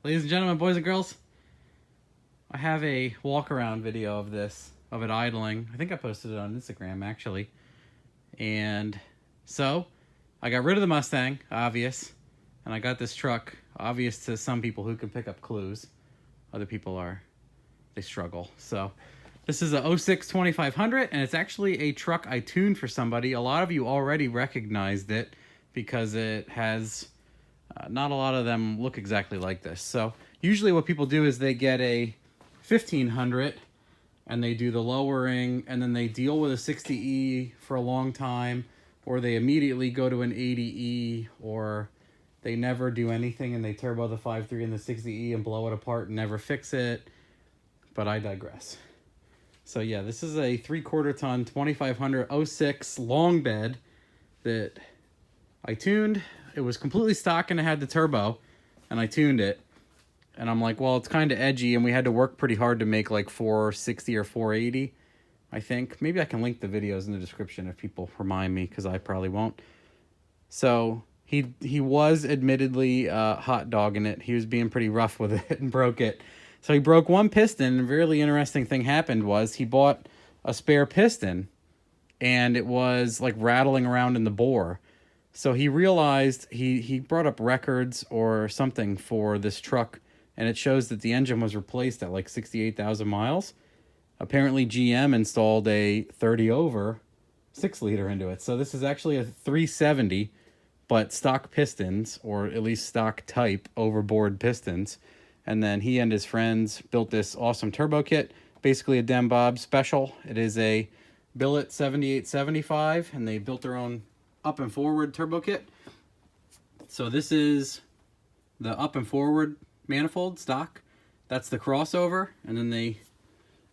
Ladies and gentlemen, boys and girls, I have a walk-around video of this, of it idling. I think I posted it on Instagram, actually. And so, I got rid of the Mustang, obvious, and I got this truck, obvious to some people who can pick up clues. Other people they struggle. So, this is a 06 2500, and it's actually a truck I tuned for somebody. A lot of you already recognized it because it has... not a lot of them look exactly like this. So usually what people do is they get a 1500 and they do the lowering and then they deal with a 60E for a long time, or they immediately go to an 80E, or they never do anything and they turbo the 5.3 and the 60E and blow it apart and never fix it. But I digress. So yeah, this is a 3/4 ton 2500 06 long bed that I tuned. It was completely stock and it had the turbo, and I tuned it. And I'm like, well, it's kind of edgy, and we had to work pretty hard to make like 460 or 480, I think. Maybe I can link the videos in the description if people remind me, because I probably won't. So he was admittedly hot dogging it. He was being pretty rough with it and broke it. So he broke one piston, and a really interesting thing happened was he bought a spare piston, and it was like rattling around in the bore. So he realized he brought up records or something for this truck, and it shows that the engine was replaced at like 68,000 miles. Apparently GM installed a 30 over 6-liter into it. So this is actually a 370, but stock pistons, or at least stock type overboard pistons. And then he and his friends built this awesome turbo kit, basically a Dem Bob special. It is a billet 7875, and they built their own up and forward turbo kit. So this is the up and forward manifold stock. That's the crossover, and then they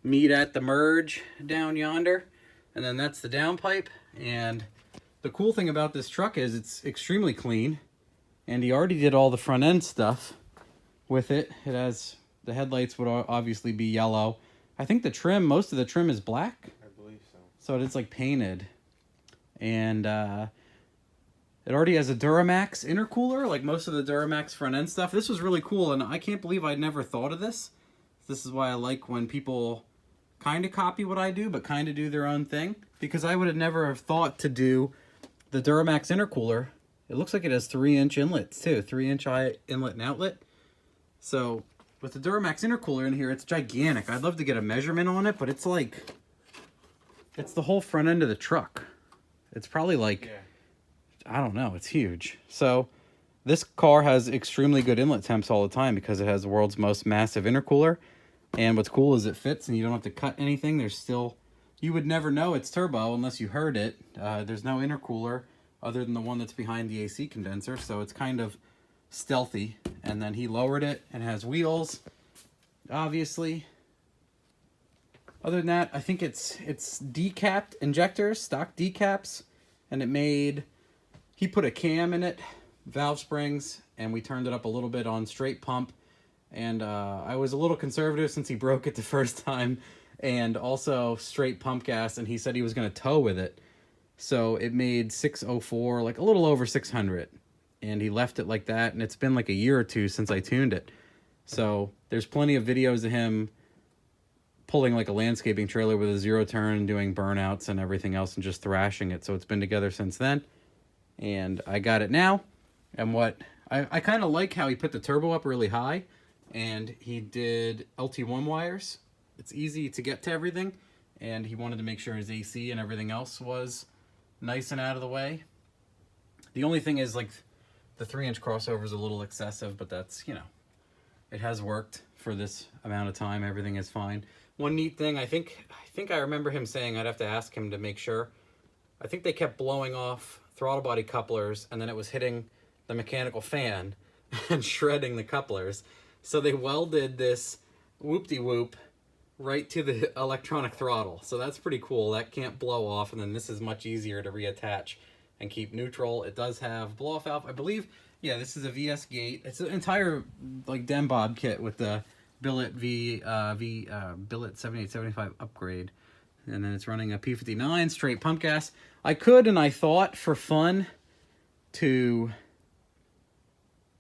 meet at the merge down yonder, and then that's the downpipe. And the cool thing about this truck is it's extremely clean, and he already did all the front end stuff with it. It has, the headlights would obviously be yellow. I think the trim, most of the trim is black. I believe so. So it's like painted. And it already has a Duramax intercooler, like most of the Duramax front end stuff. This was really cool, and I can't believe I never thought of this. This is why I like when people kind of copy what I do, but kind of do their own thing, because I would have never have thought to do the Duramax intercooler. It looks like it has 3-inch inlets too, 3-inch inlet and outlet. So with the Duramax intercooler in here, it's gigantic. I'd love to get a measurement on it, but it's like, it's the whole front end of the truck. It's probably like, yeah, I don't know, it's huge. So this car has extremely good inlet temps all the time because it has the world's most massive intercooler. And what's cool is it fits and you don't have to cut anything. There's still, you would never know it's turbo unless you heard it. There's no intercooler other than the one that's behind the AC condenser. So it's kind of stealthy. And then he lowered it and has wheels, obviously. Other than that, I think it's decapped injectors, stock decaps, and it made, he put a cam in it, valve springs, and we turned it up a little bit on straight pump. And I was a little conservative since he broke it the first time, and also straight pump gas, and he said he was going to tow with it. So it made 604, like a little over 600, and he left it like that, and it's been like a year or two since I tuned it. So there's plenty of videos of him pulling like a landscaping trailer with a zero turn, doing burnouts and everything else, and just thrashing it. So it's been together since then, and I got it now. And what I kind of like how he put the turbo up really high, and he did LT1 wires. It's easy to get to everything, and he wanted to make sure his AC and everything else was nice and out of the way. The only thing is, like, the 3-inch crossover is a little excessive, but that's, you know, it has worked for this amount of time. Everything is fine. One neat thing, I think I remember him saying, I'd have to ask him to make sure, I think they kept blowing off throttle body couplers, and then it was hitting the mechanical fan and shredding the couplers. So they welded this whoop-de-whoop right to the electronic throttle. So that's pretty cool. That can't blow off, and then this is much easier to reattach and keep neutral. It does have blow-off valve, I believe. Yeah, this is a VS gate. It's an entire like Dem Bob kit with the billet billet 7875 upgrade, and then it's running a P59 straight pump gas. I could, and I thought for fun to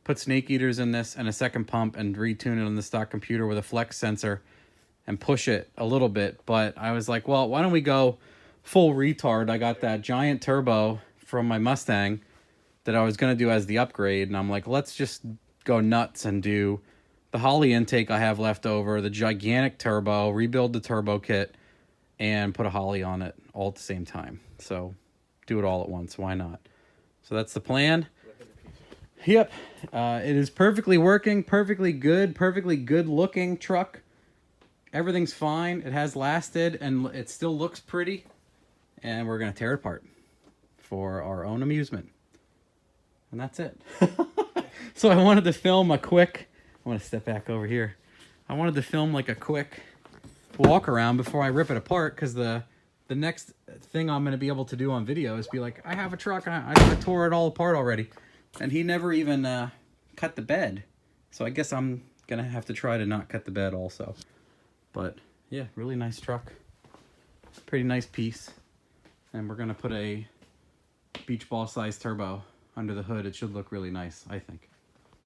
put snake eaters in this and a second pump and retune it on the stock computer with a flex sensor and push it a little bit. But I was like, well, why don't we go full retard? I got that giant turbo from my Mustang that I was going to do as the upgrade. And I'm like, let's just go nuts and do the Holley intake I have left over, the gigantic turbo, rebuild the turbo kit, and put a Holley on it all at the same time. So do it all at once. Why not? So that's the plan. Yep. It is perfectly working, perfectly good looking truck. Everything's fine. It has lasted and it still looks pretty. And we're going to tear it apart for our own amusement. And that's it. So I wanted to film a quick, I want to step back over here. I wanted to film like a quick walk around before I rip it apart, because the next thing I'm going to be able to do on video is be like, I have a truck and I tore it all apart already. And he never even cut the bed. So I guess I'm going to have to try to not cut the bed also. But yeah, really nice truck. Pretty nice piece. And we're going to put a beach ball size turbo under the hood. It should look really nice, I think.